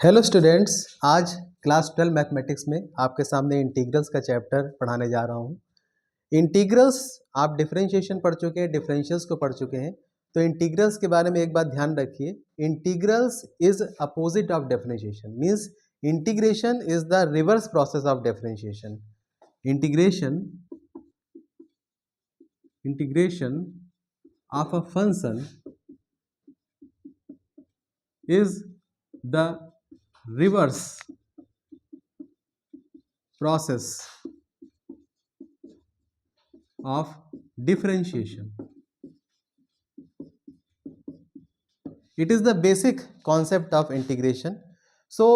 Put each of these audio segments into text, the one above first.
Hello students, आज class 12 mathematics में आपके सामने इंटीग्रल्स का चैप्टर पढ़ाने जा रहा हूँ। इंटीग्रल्स आप डिफरेंशिएशन पढ़ चुके हैं, डिफरेंशियल्स को पढ़ चुके हैं। तो इंटीग्रल्स के बारे में एक बात ध्यान रखिए, integrals is opposite of differentiation, means integration is the reverse process of differentiation. Integration of a function is the reverse process of differentiation. It is the basic concept of integration. So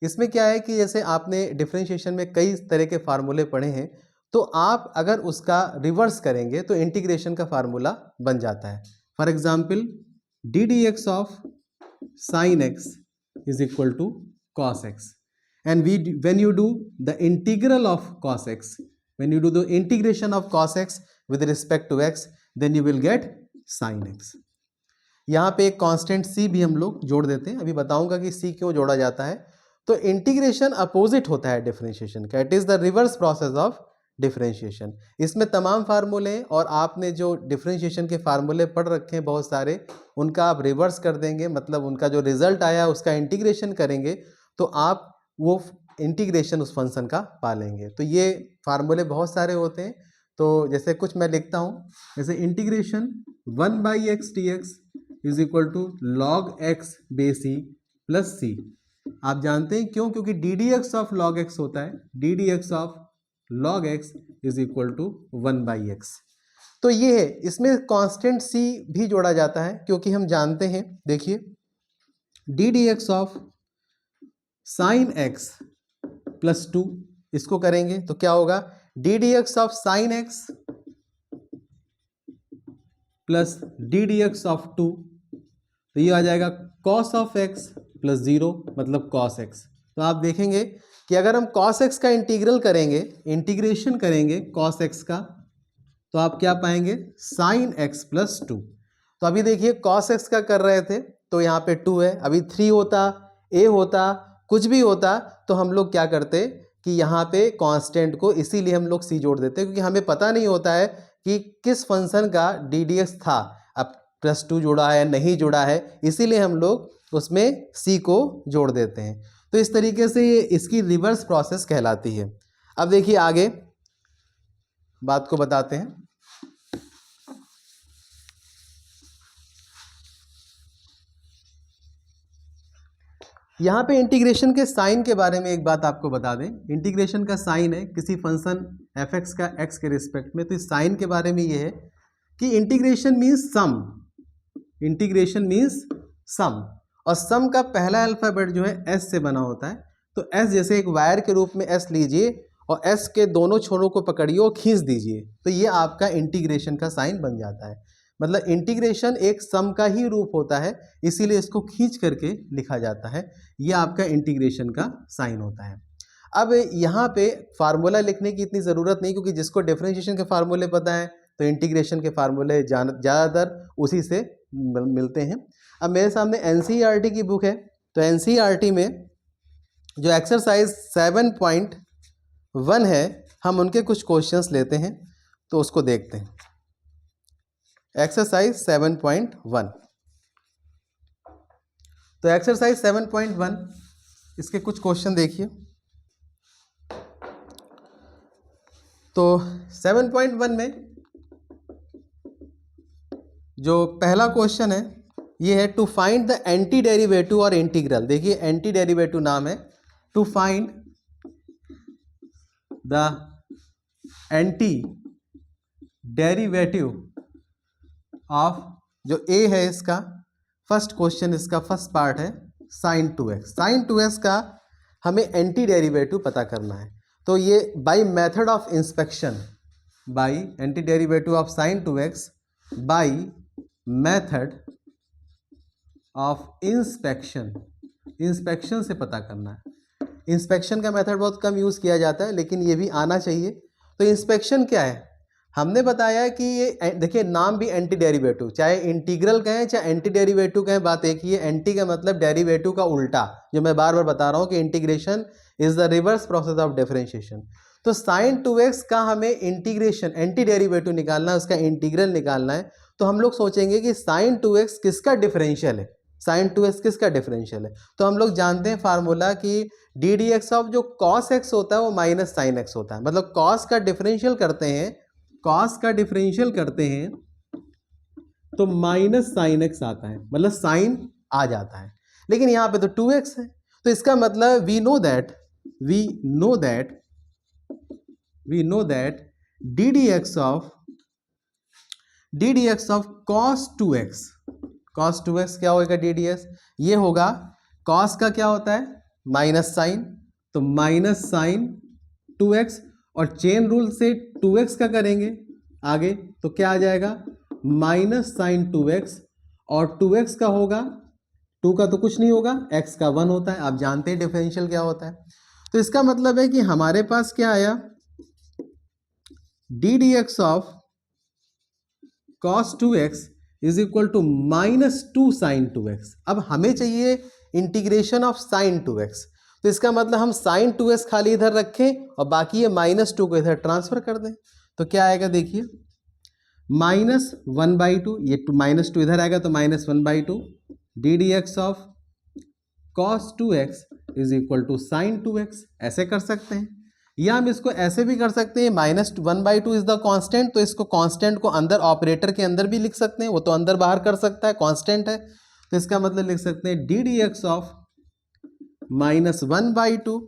इसमें क्या है कि जैसे आपने differentiation में कई तरह के फार्मूले पढ़े हैं, तो आप अगर उसका रिवर्स करेंगे तो इंटीग्रेशन का फार्मूला बन जाता है। For example d d x of sine x is equal to cos x, and when you do the integral of cos x, when you do the integration of cos x with respect to x, then you will get sin x. यहाँ पे एक constant c भी हम लोग जोड़ देते हैं, अभी बताऊंगा कि c क्यों जोड़ा जाता है। तो इंटीग्रेशन अपोजिट होता है डिफरेंशिएशन का, it is the reverse process of differentiation. इसमें तमाम फार्मूले हैं और आपने जो डिफरेंशिएशन के फार्मूले पढ़ रखे हैं बहुत सारे, उनका आप रिवर्स कर देंगे, मतलब उनका जो रिजल्ट आया उसका इंटीग्रेशन करेंगे तो आप वो इंटीग्रेशन उस फंक्शन का पा लेंगे। तो ये फार्मूले बहुत सारे होते हैं, तो जैसे कुछ मैं लिखता हूँ, जैसे integration 1/x dx is equal to log x base e plus c. आप जानते हैं क्यों? क्योंकि d d x of log x होता है, d d x of log x is equal to 1/x। तो ये है, इसमें कांस्टेंट सी भी जोड़ा जाता है क्योंकि हम जानते हैं, देखिए D d x of sine x plus 2, इसको करेंगे तो क्या होगा, D d x of sine x plus D d x of 2, तो ये आ जाएगा कॉस ऑफ एक्स प्लस 0, मतलब कॉस एक्स। तो आप देखेंगे कि अगर हम कॉस एक्स का इंटीग्रल करेंगे, इंटीग्रेशन करेंगे कॉस एक्स का, तो आप क्या पाएंगे, साइन एक्स प्लस 2। तो अभी देखिए कॉस एक्स का कर रहे थे तो यहाँ पे 2 है, अभी 3 होता, ए होता, कुछ भी होता, तो हम लोग क्या करते कि यहाँ पे कांस्टेंट को, इसीलिए हम लोग सी जोड़ देते, क्योंकि हमें पता नहीं होता है कि किस फंक्शन का डी डी एक्स था, अब +2 जुड़ा है नहीं जुड़ा है, इसीलिए हम लोग उसमें सी को जोड़ देते हैं। तो इस तरीके से ये इसकी रिवर्स प्रोसेस कहलाती है। अब देखिए आगे बात को बताते हैं। यहाँ पे इंटीग्रेशन के साइन के बारे में एक बात आपको बता दें, इंटीग्रेशन का साइन है किसी फंक्शन एफ एक्स का एक्स के रिस्पेक्ट में, तो इस साइन के बारे में ये है कि इंटीग्रेशन मीन्स सम, इंटीग्रेशन मीन्स सम, और सम का पहला अल्फाबेट जो है एस से बना होता है। तो एस जैसे एक वायर के रूप में एस लीजिए और एस के दोनों छोरों को पकड़िए और खींच दीजिए, तो ये आपका इंटीग्रेशन का साइन बन जाता है। मतलब इंटीग्रेशन एक सम का ही रूप होता है, इसीलिए इसको खींच करके लिखा जाता है, ये आपका इंटीग्रेशन का साइन होता है। अब यहाँ पे फार्मूला लिखने की इतनी ज़रूरत नहीं, क्योंकि जिसको डिफरेंशिएशन के फार्मूले पता है तो इंटीग्रेशन के फार्मूले ज़्यादातर उसी से मिलते हैं। अब मेरे सामने एनसीईआरटी की बुक है, तो एनसीईआरटी में जो एक्सरसाइज 7.1 है, हम उनके कुछ क्वेश्चंस लेते हैं, तो उसको देखते हैं। एक्सरसाइज 7.1, तो एक्सरसाइज 7.1 इसके कुछ क्वेश्चन देखिए। तो 7.1 में जो पहला क्वेश्चन है ये है to find the anti derivative और इंटीग्रल। देखिए एंटी डेरिवेटिव नाम है, to find the anti derivative of, जो ए है इसका फर्स्ट क्वेश्चन, इसका फर्स्ट पार्ट है साइन 2x। साइन 2x का हमें एंटी डेरिवेटिव पता करना है, तो ये by method of inspection, bye anti derivative of sine 2x by method of inspection, inspection से पता करना है। इंस्पेक्शन का मेथड बहुत कम यूज़ किया जाता है, लेकिन ये भी आना चाहिए। तो इंस्पेक्शन क्या है, हमने बताया कि ये देखिए नाम भी एंटी डेरिवेटिव, चाहे इंटीग्रल कहें चाहे एंटी डेरिवेटिव कहें, बात एक ही है। एंटी का मतलब डेरिवेटिव का उल्टा, जो मैं बार बार बता रहा हूँ कि integration is the reverse process of differentiation. तो साइन 2x का हमें इंटीग्रेशन एंटी डेरिवेटिव निकालना है, उसका इंटीग्रल निकालना है। तो हम लोग सोचेंगे कि साइन 2x किसका डिफरेंशियल है, साइन 2x किसका डिफरेंशियल है। तो हम लोग जानते हैं फार्मूला कि डी डी एक्स ऑफ जो कॉस एक्स होता है वो माइनस साइन एक्स होता है। मतलब कॉस का डिफरेंशियल करते हैं, कॉस का डिफरेंशियल करते हैं तो माइनस साइन एक्स आता है, मतलब साइन आ जाता है। लेकिन यहां पे तो 2x है, तो इसका मतलब we know that d d x of cos 2x, cos 2x क्या होगा डी डी एक्स, ये होगा कॉस का क्या होता है माइनस साइन, तो माइनस साइन 2x, और चेन रूल से 2x का करेंगे आगे तो क्या आ जाएगा माइनस साइन 2x, और 2x का होगा, 2 का तो कुछ नहीं होगा, x का 1 होता है। आप जानते हैं डिफरेंशियल क्या होता है। तो इसका मतलब है कि हमारे पास क्या आया, d d x of cos 2x is equal to minus 2 sine 2x। अब हमें चाहिए इंटीग्रेशन ऑफ साइन 2x, तो इसका मतलब हम साइन 2x खाली इधर रखें और बाकी ये माइनस 2 को इधर ट्रांसफर कर दें। तो क्या आएगा देखिए, माइनस 1/2, ये माइनस 2 इधर आएगा तो minus 1/2 d d x of cos 2x is equal to sine 2x। ऐसे कर सकते हैं, या हम इसको ऐसे भी कर सकते हैं, माइनस 1/2 इज द कांस्टेंट, तो इसको कांस्टेंट को अंदर ऑपरेटर के अंदर भी लिख सकते हैं, वो तो अंदर बाहर कर सकता है, कांस्टेंट है। तो इसका मतलब लिख सकते हैं d d x of minus 1/2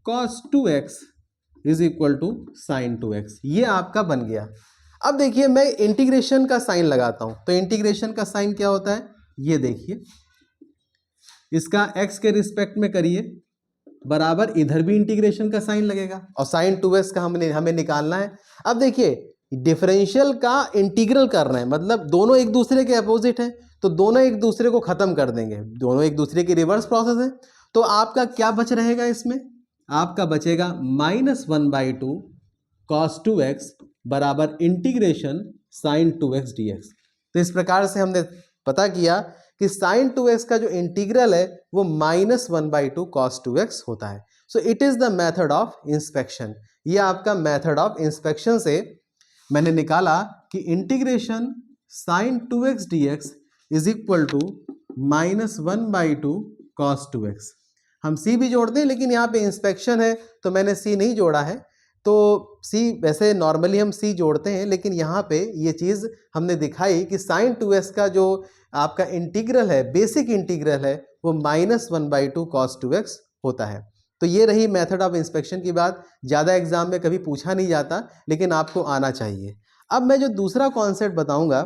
cos 2x is equal to sine 2x। ये आपका बन गया। अब देखिए मैं इंटीग्रेशन का साइन लगाता हूं, तो इंटीग्रेशन का साइन क्या होता है, ये देखिए, इसका x के रिस्पेक्ट में करिए, बराबर इधर भी इंटीग्रेशन का साइन लगेगा, और साइन 2x का हमें निकालना है। अब देखिए डिफरेंशियल का इंटीग्रल कर रहे हैं, मतलब दोनों एक दूसरे के अपोजिट हैं, तो दोनों एक दूसरे को खत्म कर देंगे, दोनों एक दूसरे की रिवर्स प्रोसेस है। तो आपका क्या बच रहेगा इसमें, आपका बचेगा माइनस 1/2 कॉस 2x बराबर इंटीग्रेशन साइन 2x dx। तो इस प्रकार से हमने पता किया कि साइन 2x का जो इंटीग्रल है वो माइनस 1/2 कॉस 2x होता है। So it is the method of inspection. ये आपका मेथड ऑफ इंस्पेक्शन से मैंने निकाला कि integration sine 2x dx is equal to minus 1/2 cos 2x। हम c भी जोड़ते हैं, लेकिन यहाँ पे इंस्पेक्शन है तो मैंने c नहीं जोड़ा है। तो c वैसे नॉर्मली हम c जोड़ते हैं, लेकिन यहाँ पे ये चीज़ हमने दिखाई कि साइन 2x का जो आपका इंटीग्रल है, बेसिक इंटीग्रल है, वो माइनस 1/2 कॉस 2x होता है। तो ये रही मेथड ऑफ इंस्पेक्शन की बात। ज़्यादा एग्जाम में कभी पूछा नहीं जाता, लेकिन आपको आना चाहिए। अब मैं जो दूसरा कॉन्सेप्ट बताऊंगा,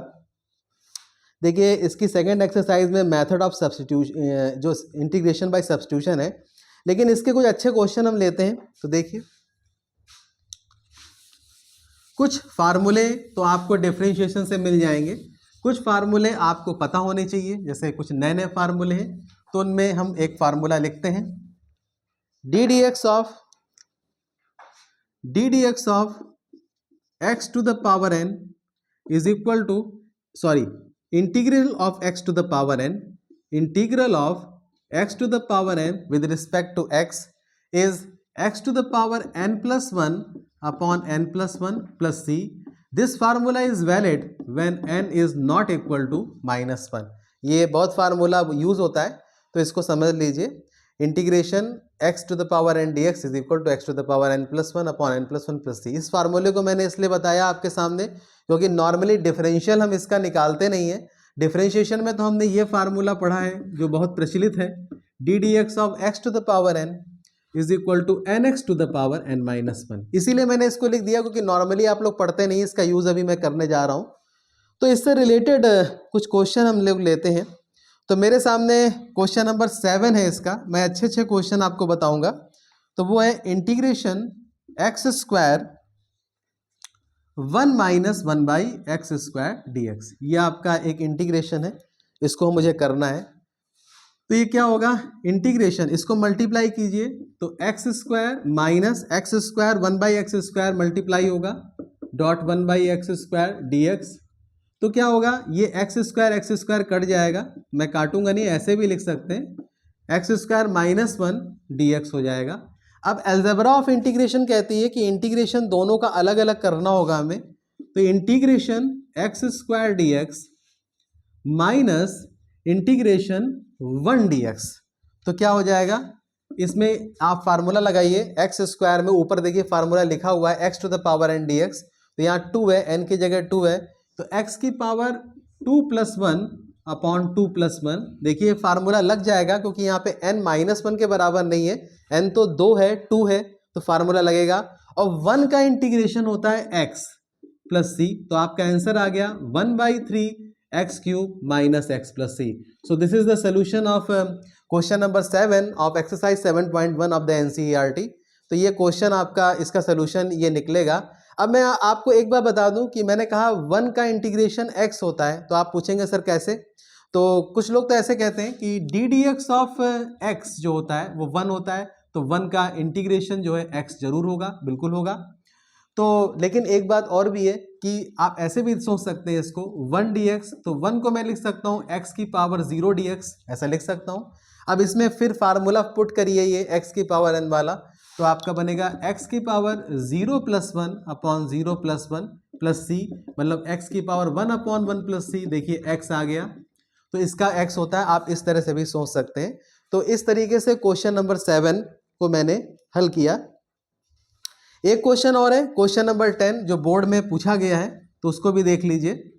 देखिए इसकी सेकेंड एक्सरसाइज में मेथड ऑफ सब्स्टिट्यूशन, जो इंटीग्रेशन बाय सब्स्टिट्यूशन है, लेकिन इसके कुछ अच्छे क्वेश्चन हम लेते हैं। तो देखिए कुछ फार्मूले तो आपको डिफरेंशिएशन से मिल जाएंगे, कुछ फार्मूले आपको पता होने चाहिए, जैसे कुछ नए नए फार्मूले हैं। तो उनमें हम एक फार्मूला लिखते हैं, d d x of x to the power n is equal to, sorry, integral of x to the power n, integral of x to the power n with respect to x is x to the power n plus 1 upon n plus 1 plus c. This formula is valid when n is not equal to minus 1. ये बहुत formula use होता है, तो इसको समझ लीजिए। Integration x to the power n dx is equal to x to the power n plus 1 upon n plus 1 plus c। इस फार्मूले को मैंने इसलिए बताया आपके सामने क्योंकि नॉर्मली डिफरेंशियल हम इसका निकालते नहीं है। डिफरेंशिएशन में तो हमने ये फार्मूला पढ़ा है जो बहुत प्रचलित है, d d x of x to the power n is equal to n x to the power n minus 1। इसीलिए मैंने इसको लिख दिया क्योंकि नॉर्मली आप लोग पढ़ते नहीं, इसका यूज अभी मैं करने जा रहा हूँ। तो इससे रिलेटेड कुछ क्वेश्चन हम लोग लेते हैं। तो मेरे सामने क्वेश्चन नंबर 7 है इसका, मैं अच्छे अच्छे क्वेश्चन आपको बताऊंगा। तो वो है integration x square 1 minus 1/x² dx। ये आपका एक इंटीग्रेशन है, इसको मुझे करना है। तो ये क्या होगा, इंटीग्रेशन, इसको मल्टीप्लाई कीजिए तो x² minus x² 1/x² multiply होगा डॉट 1/x² dx। तो क्या होगा, ये x² कट जाएगा, मैं काटूंगा नहीं, ऐसे भी लिख सकते हैं, x² - 1 dx हो जाएगा। अब अलजेब्रा ऑफ इंटीग्रेशन कहती है कि इंटीग्रेशन दोनों का अलग अलग करना होगा हमें, तो integration x² dx minus integration 1 dx, तो क्या हो जाएगा, इसमें आप फार्मूला लगाइए, x² में ऊपर देखिए फार्मूला लिखा हुआ है x to the power n dx, तो यहाँ 2 है, n की जगह 2 है, तो x की पावर 2 + 1 अपॉन 2 + 1, देखिए फार्मूला लग जाएगा क्योंकि यहाँ पे n -1 के बराबर नहीं है, n तो 2 है, 2 है, तो फार्मूला लगेगा। और 1 का इंटीग्रेशन होता है x + c, तो आपका आंसर आ गया 1/3 x³ - x + c। So this is the solution of question number 7 of exercise 7.1 of the NCERT. तो ये क्वेश्चन आपका, इसका सोल्यूशन ये निकलेगा। अब मैं आपको एक बार बता दूं कि मैंने कहा 1 का इंटीग्रेशन x होता है, तो आप पूछेंगे सर कैसे, तो कुछ लोग तो ऐसे कहते हैं कि डी dx ऑफ x जो होता है वो 1 होता है, तो 1 का इंटीग्रेशन जो है x जरूर होगा, बिल्कुल होगा। तो लेकिन एक बात और भी है कि आप ऐसे भी सोच सकते हैं इसको 1 dx, तो 1 को मैं लिख सकता हूँ x की पावर 0 dx, ऐसा लिख सकता हूँ। अब इसमें फिर फार्मूला पुट करिए ये x की पावर n वाला, तो आपका बनेगा x की पावर 0 + 1 अपॉन 0 + 1 प्लस c, मतलब x की पावर 1 अपॉन 1 प्लस c, देखिए x आ गया, तो इसका x होता है, आप इस तरह से भी सोच सकते हैं। तो इस तरीके से क्वेश्चन नंबर 7 को मैंने हल किया। एक क्वेश्चन और है, क्वेश्चन नंबर 10 जो बोर्ड में पूछा गया है, तो उसको भी देख लीजिए।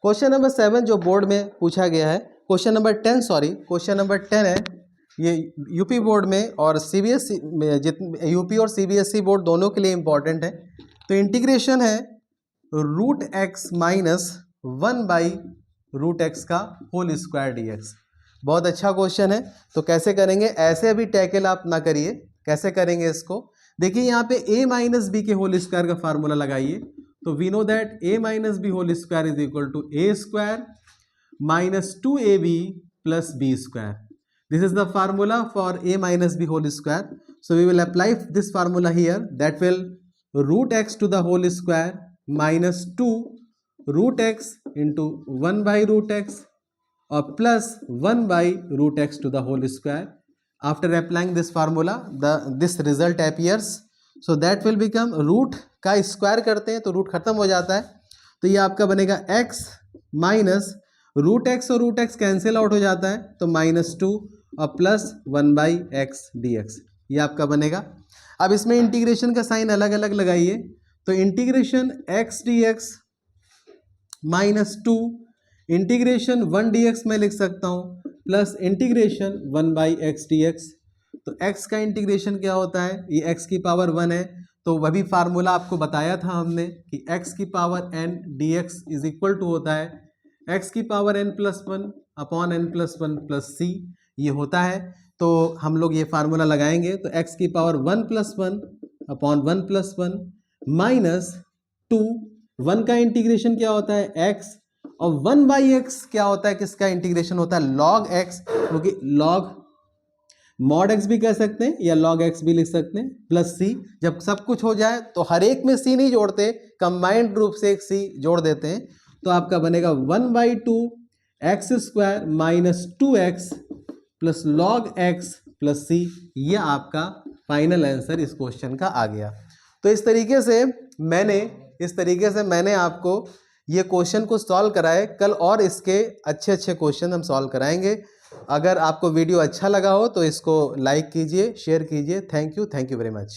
क्वेश्चन नंबर 7 जो बोर्ड में पूछा गया है, question number 10 sorry question number 10 है, ये यूपी बोर्ड में और सीबीएसई में, यूपी और सीबीएसई बोर्ड दोनों के लिए इंपॉर्टेंट है। तो इंटीग्रेशन है √x - 1/√x का होल स्क्वायर dx। बहुत अच्छा क्वेश्चन है। तो कैसे करेंगे, ऐसे अभी टैकल आप ना करिए, कैसे करेंगे इसको, देखिए यहाँ पे a - b के होल स्क्वायर का फार्मूला लगाइए, तो we know that a - b whole square is equal to a² - 2ab + b²। This is the formula for a - b whole square. So we will apply this formula here, that will √x to the whole square minus 2 √x into 1/√x or plus 1/√x to the whole square. After applying this formula, this result appears. So that will become root का square करते हैं तो root खत्म हो जाता है, तो ये आपका बनेगा x माइनस √x और √x कैंसिल आउट हो जाता है, तो -2 और प्लस 1/x dx, ये आपका बनेगा। अब इसमें इंटीग्रेशन का साइन अलग अलग लगाइए, तो integration x dx -2 integration 1 dx मैं लिख सकता हूँ, प्लस इंटीग्रेशन 1/x dx। तो x का इंटीग्रेशन क्या होता है, ये x की पावर 1 है, तो वही फार्मूला आपको बताया था हमने कि x की power n dx is equal to होता है x की power n+1 upon n+1 plus c, ये होता है। तो हम लोग ये फार्मूला लगाएंगे, तो x की पावर 1+1 अपॉन 1+1 माइनस 2, 1 का इंटीग्रेशन क्या होता है x, और 1/x क्या होता है, किसका इंटीग्रेशन होता है, log x, क्योंकि log mod x भी कह सकते हैं या log x भी लिख सकते हैं, प्लस c। जब सब कुछ हो जाए तो हर एक में c नहीं जोड़ते, कंबाइंड रूप से एक c जोड़ देते हैं, तो आपका बनेगा 1/2 x² minus 2x plus log x plus c, ये आपका फाइनल आंसर इस क्वेश्चन का आ गया। तो इस तरीके से मैंने आपको ये क्वेश्चन को सॉल्व कराए। कल और इसके अच्छे अच्छे क्वेश्चन हम सॉल्व कराएंगे। अगर आपको वीडियो अच्छा लगा हो तो इसको लाइक कीजिए, शेयर कीजिए। Thank you very much.